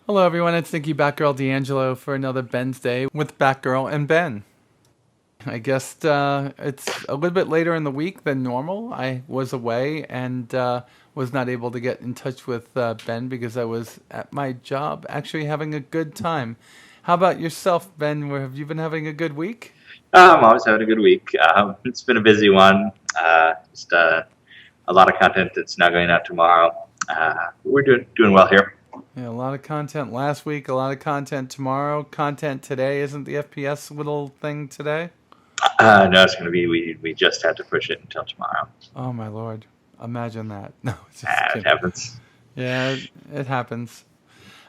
Hello, everyone. It's Nikki Batgirl D'Angelo for another Bensday with Batgirl and Ben. I guess it's a little bit later in the week than normal. I was away and was not able to get in touch with Ben because I was at my job actually having a good time. How about yourself, Ben? Have you been having a good week? I'm always having a good week. It's been a busy one. Just a lot of content that's now going out tomorrow. We're doing well here. Yeah, a lot of content last week, a lot of content tomorrow. Content today isn't the FPS little thing today? No, it's going to be we just had to push it until tomorrow. Oh, my Lord. Imagine that. No, just It kidding. happens. Yeah, it happens.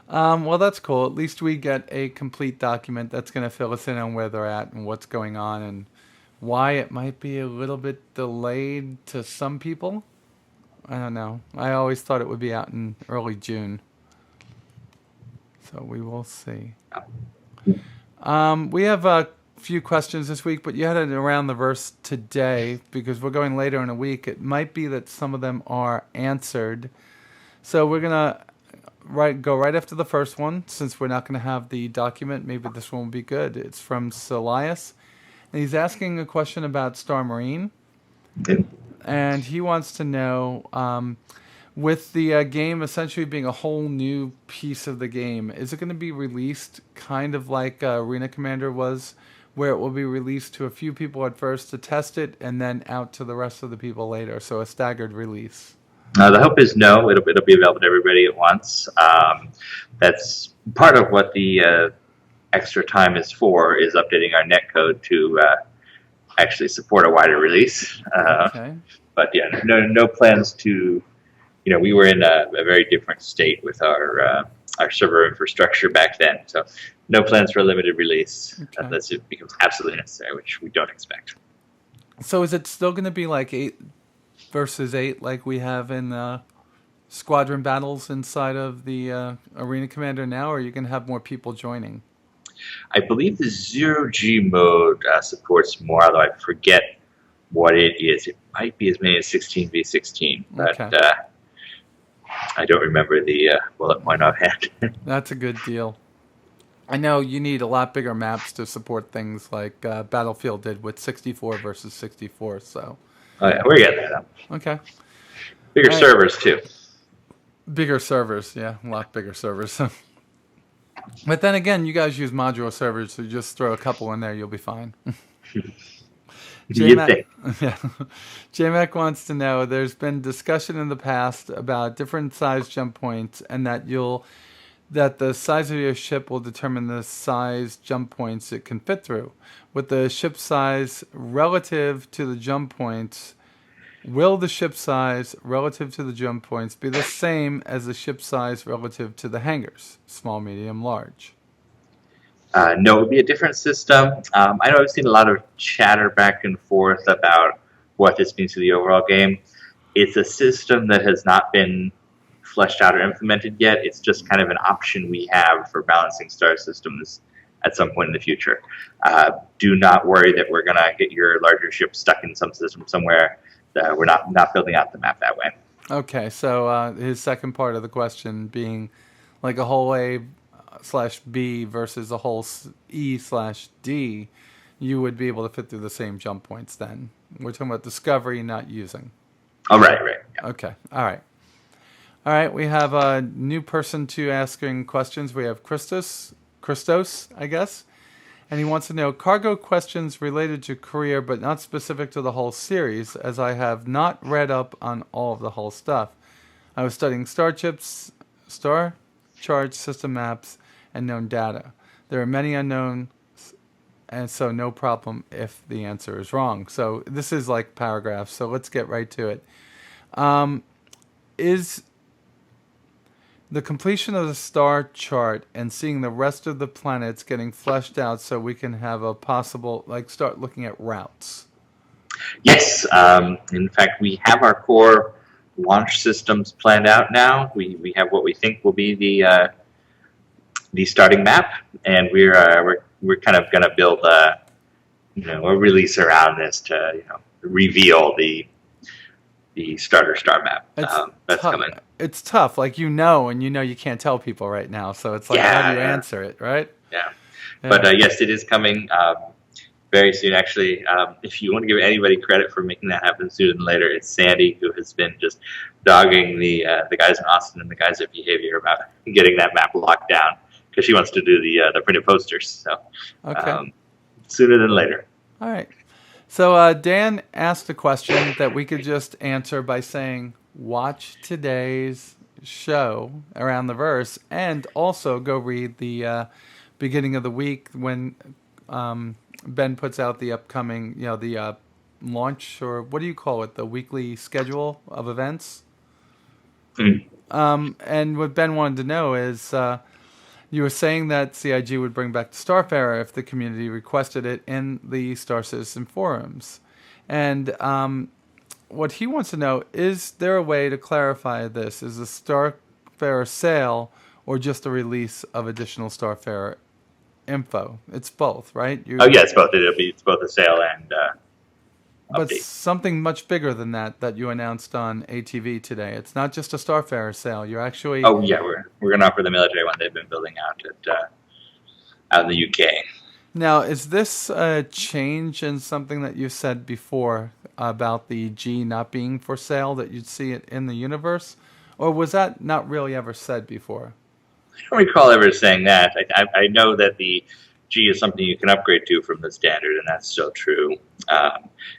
Well, that's cool. At least we get a complete document that's going to fill us in on where they're at and what's going on and why it might be a little bit delayed to some people. I don't know. I always thought it would be out in early June. So we will see. We have a few questions this week, but you had it around the verse today because we're going later in the week. It might be that some of them are answered. So we're going to go right after the first one, since we're not going to have the document. Maybe this one will be good. It's from Celias, and he's asking a question about Star Marine, Okay. and he wants to know, with the game essentially being a whole new piece of the game, is it going to be released kind of like Arena Commander was, where it will be released to a few people at first to test it, and then out to the rest of the people later, so a staggered release? The hope is no. It'll be available to everybody at once. That's part of what the extra time is for. Is updating our netcode to actually support a wider release. Okay. But yeah, no plans to. We were in a very different state with our server infrastructure back then. So no plans for a limited release unless it becomes absolutely necessary, which we don't expect. So is it still going to be like 8 versus 8 like we have in squadron battles inside of the Arena Commander now, or are you going to have more people joining? I believe the 0G mode supports more, although I forget what it is. It might be as many as 16v16, but I don't remember the bullet point offhand. That's a good deal. I know you need a lot bigger maps to support things like Battlefield did with 64 versus 64, so... Oh, yeah, we're getting that up. Okay. Bigger servers, too. Bigger servers, yeah, a lot bigger servers. But then again, you guys use modular servers, so just throw a couple in there, you'll be fine. You'd think. Yeah. JMac wants to know, there's been discussion in the past about different size jump points and that the size of your ship will determine the size jump points it can fit through. With the ship size relative to the jump points, will the ship size relative to the jump points be the same as the ship size relative to the hangars? Small, medium, large. No, it would be a different system. I know I've seen a lot of chatter back and forth about what this means to the overall game. It's a system that has not been fleshed out or implemented yet. It's just kind of an option we have for balancing star systems at some point in the future. Do not worry that we're going to get your larger ship stuck in some system somewhere. We're not building out the map that way. Okay, so his second part of the question being like a whole A/B versus a whole E/D, you would be able to fit through the same jump points then. We're talking about discovery, not using. Oh, right. Yeah. Okay, all right. We have a new person to asking questions. We have Christos, I guess. And he wants to know cargo questions related to career, but not specific to the whole series, as I have not read up on all of the whole stuff. I was studying star charts, system maps, and known data. There are many unknowns, and so no problem if the answer is wrong. So this is like paragraphs, so let's get right to it. Is the completion of the star chart and seeing the rest of the planets getting fleshed out so we can have a possible, start looking at routes? Yes. In fact, we have our core launch systems planned out now. We have what we think will be the starting map, and we're kind of going to build a release around this to reveal the the starter star map. It's That's tough. coming. It's tough. Like and you can't tell people right now. So it's like, how do Yeah, you yeah, answer it, right? yeah. Yeah. But yes, it is coming very soon. Actually, if you want to give anybody credit for making that happen sooner than later, it's Sandy, who has been just dogging the guys in Austin and the guys at Behavior about getting that map locked down because she wants to do the printed posters. So Okay. sooner than later. All right. So Dan asked a question that we could just answer by saying, watch today's show around the verse, and also go read the beginning of the week when Ben puts out the upcoming, the launch, or what do you call it, the weekly schedule of events. Mm. And what Ben wanted to know is, you were saying that CIG would bring back the Starfarer if the community requested it in the Star Citizen forums. And what he wants to know, is there a way to clarify this? Is the Starfarer sale or just a release of additional Starfarer info? It's both, right? Oh yeah, it's both. It's both a sale and But update. something much bigger than that you announced on ATV today. It's not just a Starfarer sale. You're actually... Oh yeah, we're gonna offer the military one they've been building out in the UK. Now, is this a change in something that you said before about the G not being for sale, that you'd see it in the universe? Or was that not really ever said before? I don't recall ever saying that. I know that the G is something you can upgrade to from the standard, and that's still true.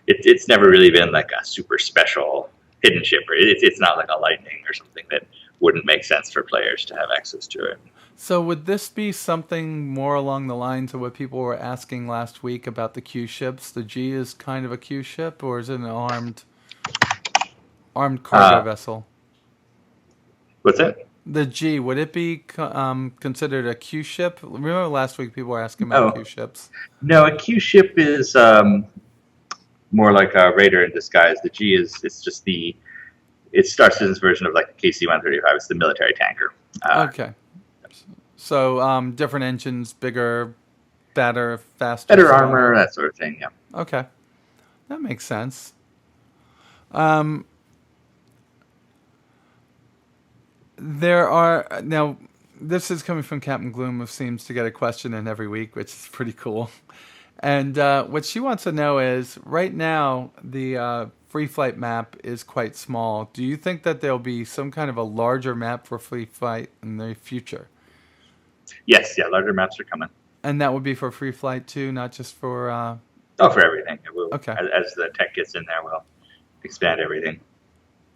It's never really been like a super special hidden ship. It's not like a lightning or something that wouldn't make sense for players to have access to it. So would this be something more along the lines of what people were asking last week about the Q ships? The G is kind of a Q ship, or is it an armed cargo vessel? What's that? The G, would it be considered a Q ship? Remember last week people were asking about Q ships. No, a Q ship is more like a raider in disguise. The G it's Star Citizen's version of like the KC-135. It's the military tanker. Okay. So different engines, bigger, better, faster. Better armor, that sort of thing, yeah. Okay. That makes sense. There are... Now, this is coming from Captain Gloom, who seems to get a question in every week, which is pretty cool. And what she wants to know is, right now, the free flight map is quite small. Do you think that there'll be some kind of a larger map for free flight in the future? Yes, yeah, larger maps are coming. And that would be for free flight too, not just for... for everything. It will, okay. As the tech gets in there, we'll expand everything.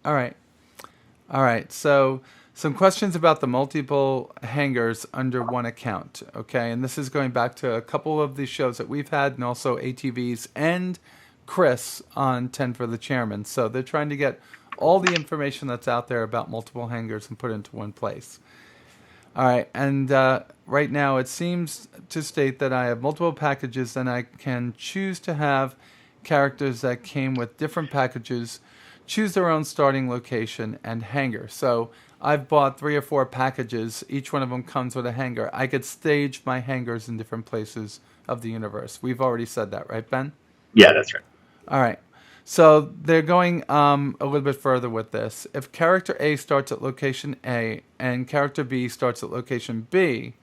All right. So some questions about the multiple hangars under one account. Okay, and this is going back to a couple of the shows that we've had, and also ATVs and Chris on 10 for the Chairman. So they're trying to get all the information that's out there about multiple hangars and put it into one place. All right, and right now it seems to state that I have multiple packages, and I can choose to have characters that came with different packages choose their own starting location and hangar. So I've bought 3 or 4 packages. Each one of them comes with a hangar. I could stage my hangars in different places of the universe. We've already said that, right, Ben? Yeah, that's right. All right. So they're going a little bit further with this. If character A starts at location A and character B starts at location B,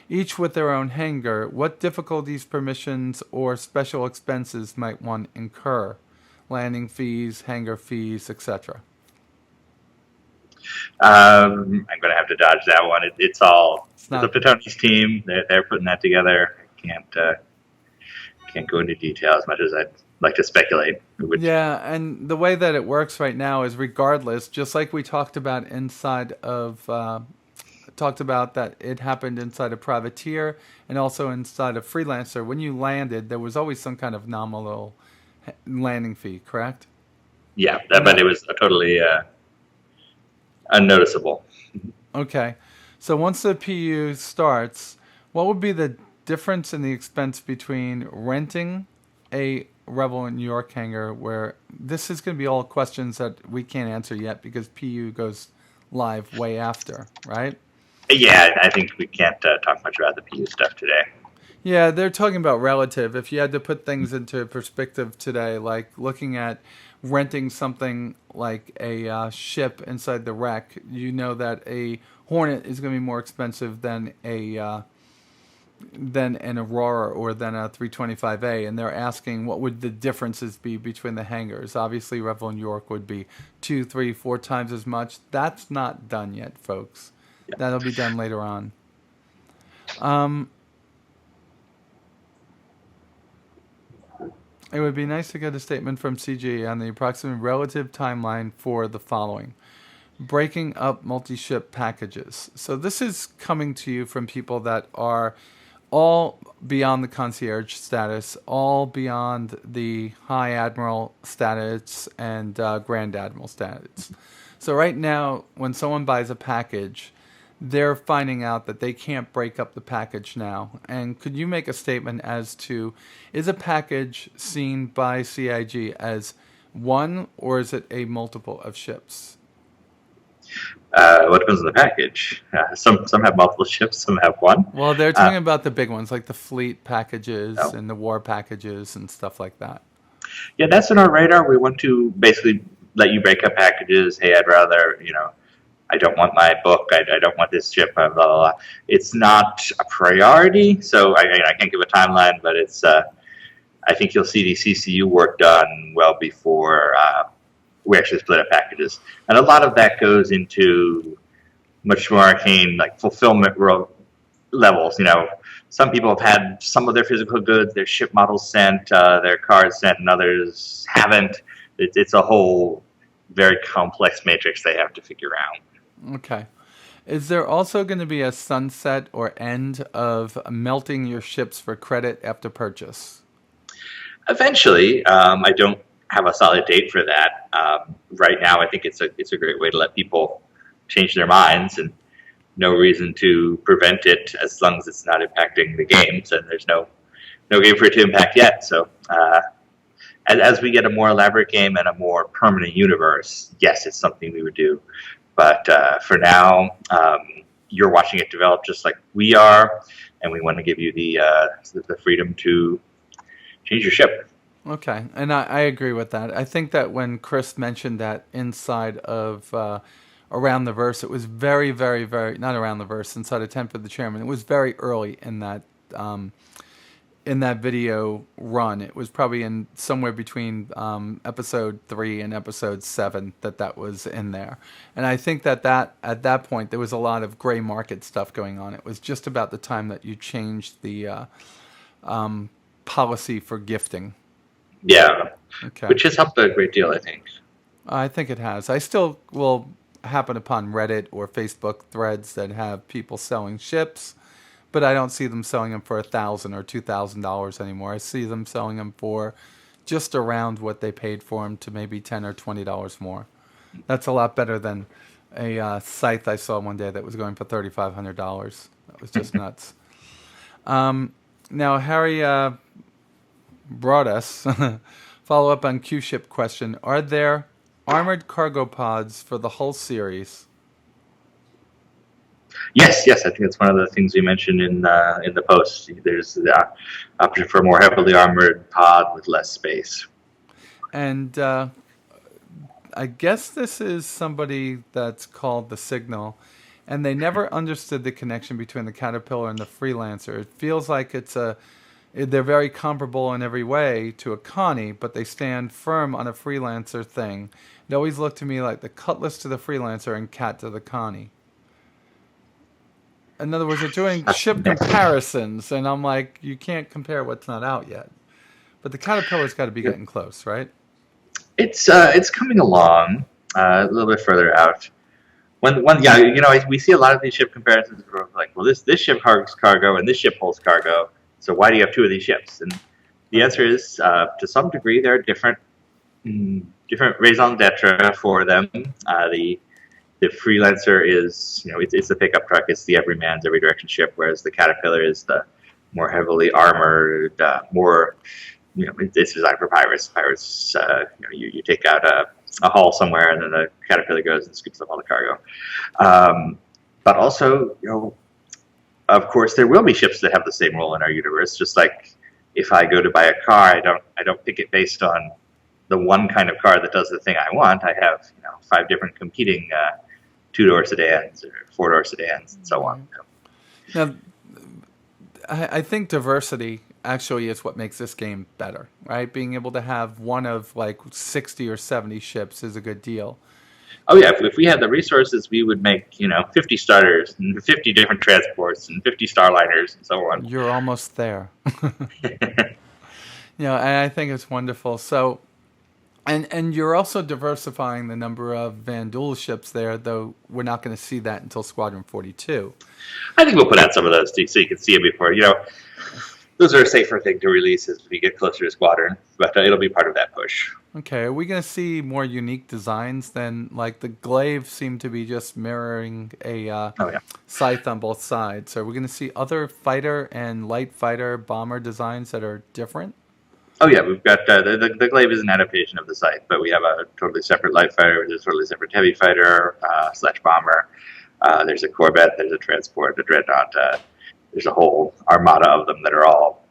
each with their own hangar, what difficulties, permissions, or special expenses might one incur? Landing fees, hangar fees, etc. I'm going to have to dodge that one. It's up to Tony's team. They're putting that together. I can't go into detail as much as I'd like to speculate. Yeah, and the way that it works right now is regardless, just like we talked about that it happened inside of Privateer and also inside of Freelancer. When you landed, there was always some kind of nominal landing fee, correct? Yeah, but it was totally unnoticeable. Okay. So once the PU starts, what would be the difference in the expense between renting a Rebel in New York hangar, where this is going to be all questions that we can't answer yet because PU goes live way after, right? Yeah, I think we can't talk much about the PU stuff today. Yeah, they're talking about relative. If you had to put things into perspective today, like looking at renting something like a ship inside the wreck, you know that a Hornet is going to be more expensive than an Aurora or than a 325A, and they're asking what would the differences be between the hangars. Obviously, Revel and York would be 2, 3, 4 times as much. That's not done yet, folks. Yeah. That'll be done later on. Um, It would be nice to get a statement from CGE on the approximate relative timeline for the following: breaking up multi ship packages. So, this is coming to you from people that are all beyond the concierge status, all beyond the high admiral status and grand admiral status. So, right now, when someone buys a package, they're finding out that they can't break up the package now. And could you make a statement as to, is a package seen by CIG as one, or is it a multiple of ships? What depends on the package. Some have multiple ships, some have one. Well, they're Uh, talking about the big ones, like the fleet packages no. and the war packages and stuff like that. Yeah, that's on our radar. We want to basically let you break up packages. Hey, I'd rather, I don't want my book. I don't want this ship. Blah, blah, blah. It's not a priority, so I can't give a timeline, but it's. I think you'll see the CCU work done well before we actually split up packages, and a lot of that goes into much more arcane, like fulfillment levels. Some people have had some of their physical goods, their ship models sent, their cars sent, and others haven't. It's a whole very complex matrix they have to figure out. Okay. Is there also going to be a sunset or end of melting your ships for credit after purchase? Eventually, I don't have a solid date for that. Right now, I think it's a great way to let people change their minds, and no reason to prevent it as long as it's not impacting the games. And there's no game for it to impact yet. So as we get a more elaborate game and a more permanent universe, yes, it's something we would do. But for now, you're watching it develop just like we are, and we want to give you the freedom to change your ship. Okay, and I agree with that. I think that when Chris mentioned that inside of Around the Verse, it was very, very, very, not Around the Verse, inside of 10 for the Chairman. It was very early um, in that video run. It was probably in somewhere between episode 3 and episode 7 that was in there. And I think that at that point there was a lot of gray market stuff going on. It was just about the time that you changed the policy for gifting. Yeah, Okay. which has helped a great deal, I think. I think it has. I still will happen upon Reddit or Facebook threads that have people selling ships, but I don't see them selling them for $1,000 or $2,000 anymore. I see them selling them for just around what they paid for them to maybe $10 or $20 more. That's a lot better than a scythe I saw one day that was going for $3,500. That was just nuts. Now Harry brought us follow up on Q ship question: are there armored cargo pods for the whole series? Yes, I think that's one of the things we mentioned in the post. There's the option for a more heavily armored pod with less space. And I guess this is somebody that's called the Signal, and they never understood the connection between the Caterpillar and the Freelancer. It feels like they're very comparable in every way to a Connie, but they stand firm on a Freelancer thing. It always looked to me like the Cutlass to the Freelancer and Cat to the Connie. In other words, they're doing ship comparisons, and I'm like, you can't compare what's not out yet. But the Caterpillar's got to be getting close, right? It's coming along a little bit further out. Yeah, we see a lot of these ship comparisons where it's like, well, this ship holds cargo and this ship holds cargo, so why do you have two of these ships? And the answer is, to some degree, there are different raison d'etre for them. The Freelancer is, it's the pickup truck. It's the everyman's every direction ship, whereas the Caterpillar is the more heavily armored, more, it's designed for pirates. Pirates, you take out a hull somewhere, and then the Caterpillar goes and scoops up all the cargo. But also, of course, there will be ships that have the same role in our universe. Just like if I go to buy a car, I don't pick it based on the one kind of car that does the thing I want. I have 5 different competing 2-door sedans or 4-door sedans and so on. Now, I think diversity actually is what makes this game better, right? Being able to have one of like 60 or 70 ships is a good deal. Oh yeah, if we had the resources, we would make 50 starters and 50 different transports and 50 starliners and so on. You're almost there. And I think it's wonderful. So, and you're also diversifying the number of Van Duel ships there, though we're not going to see that until Squadron 42. I think we'll put out some of those too, so you can see it before. Those are a safer thing to release as we get closer to Squadron, but it'll be part of that push. Okay, are we going to see more unique designs than, like, the glaive seemed to be just mirroring a Oh yeah. scythe on both sides? So are we going to see other fighter and light fighter bomber designs that are different? Oh yeah, we've got the glaive is an adaptation of the scythe, but we have a totally separate light fighter, there's a totally separate heavy fighter slash bomber. There's a corvette, there's a transport, a dreadnought. There's a whole armada of them that are all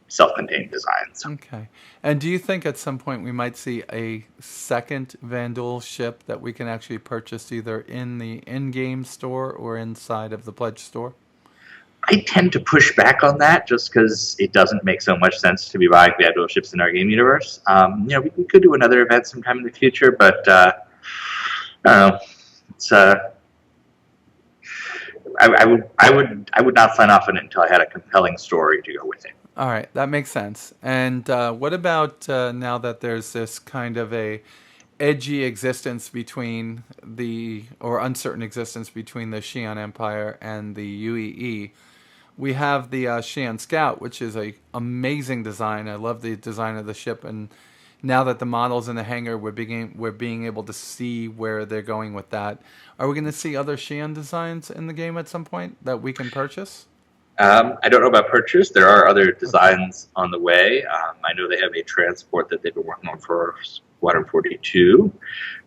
self-contained designs. Okay. And do you think at some point we might see a second Van Duel ship that we can actually purchase either in the in-game store or inside of the Pledge store? I tend to push back on that just because it doesn't make so much sense to be buying Van Duel ships in our game universe. We could do another event sometime in the future, but I don't know. It's I would not sign off on it until I had a compelling story to go with it. All right, that makes sense. And what about now that there's this kind of a edgy existence between or uncertain existence between the Xi'an Empire and the UEE? We have the Xi'an Scout, which is a amazing design. I love the design of the ship, and now that the model's in the hangar, we're being able to see where they're going with that. Are we going to see other Xi'an designs in the game at some point that we can purchase? I don't know about purchase. There are other designs on the way. I know they have a transport that they've been working on for Squadron 42,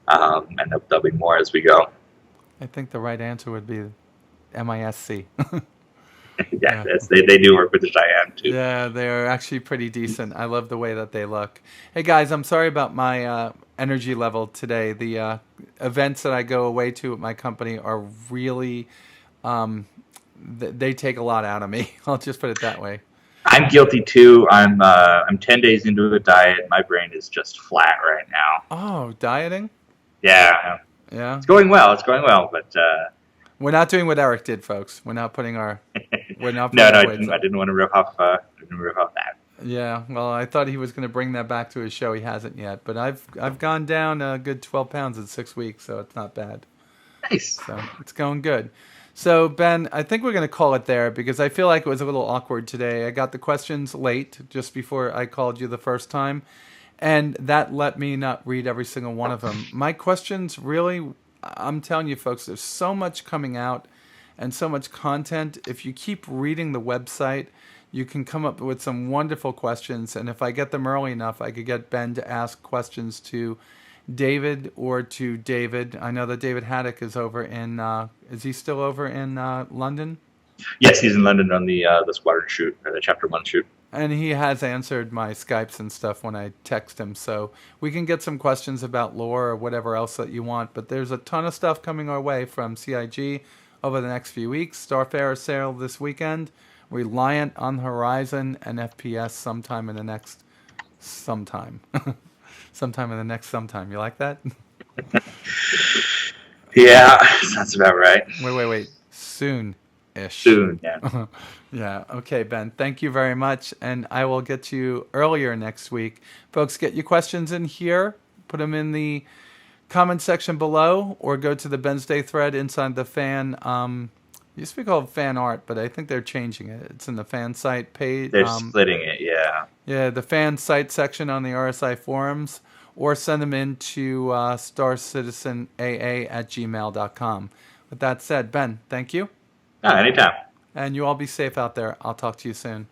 and there'll be more as we go. I think the right answer would be MISC. Yeah, they do work with the Cheyenne too. Yeah, they're actually pretty decent. I love the way that they look. Hey guys, I'm sorry about my energy level today. The events that I go away to at my company are really, they take a lot out of me. I'll just put it that way. I'm guilty too. I'm 10 days into a diet. My brain is just flat right now. Oh, dieting? Yeah, Yeah. it's going well. It's going well, but We're not doing what Eric did, folks. We're not putting our. We're not. no, putting I our weights didn't. up. I didn't want to rip off. That. Yeah, well, I thought he was going to bring that back to his show. He hasn't yet, but I've gone down a good 12 pounds in 6 weeks, so it's not bad. Nice. So it's going good. So Ben, I think we're going to call it there because I feel like it was a little awkward today. I got the questions late, just before I called you the first time, and that let me not read every single one of them. My questions really, I'm telling you folks, there's so much coming out and so much content. If you keep reading the website, you can come up with some wonderful questions. And if I get them early enough, I could get Ben to ask questions to David or to David. I know that David Haddock is over in, is he still over in London? Yes, he's in London on the Squadron shoot, or the Chapter 1 shoot. And he has answered my Skypes and stuff when I text him. So we can get some questions about lore or whatever else that you want. But there's a ton of stuff coming our way from CIG over the next few weeks. Starfarer sale this weekend. Reliant on the horizon, and FPS sometime in the next sometime. Sometime in the next sometime. You like that? Yeah, sounds about right. Wait. Soon-ish. Soon, yeah. Yeah. Okay, Ben. Thank you very much. And I will get you earlier next week. Folks, get your questions in here. Put them in the comment section below, or go to the Bensday thread inside the fan. It used to be called fan art, but I think they're changing it. It's in the fan site page. They're splitting it, yeah. Yeah, the fan site section on the RSI forums, or send them into starcitizenaa@gmail.com. With that said, Ben, thank you. No, anytime. And you all be safe out there. I'll talk to you soon.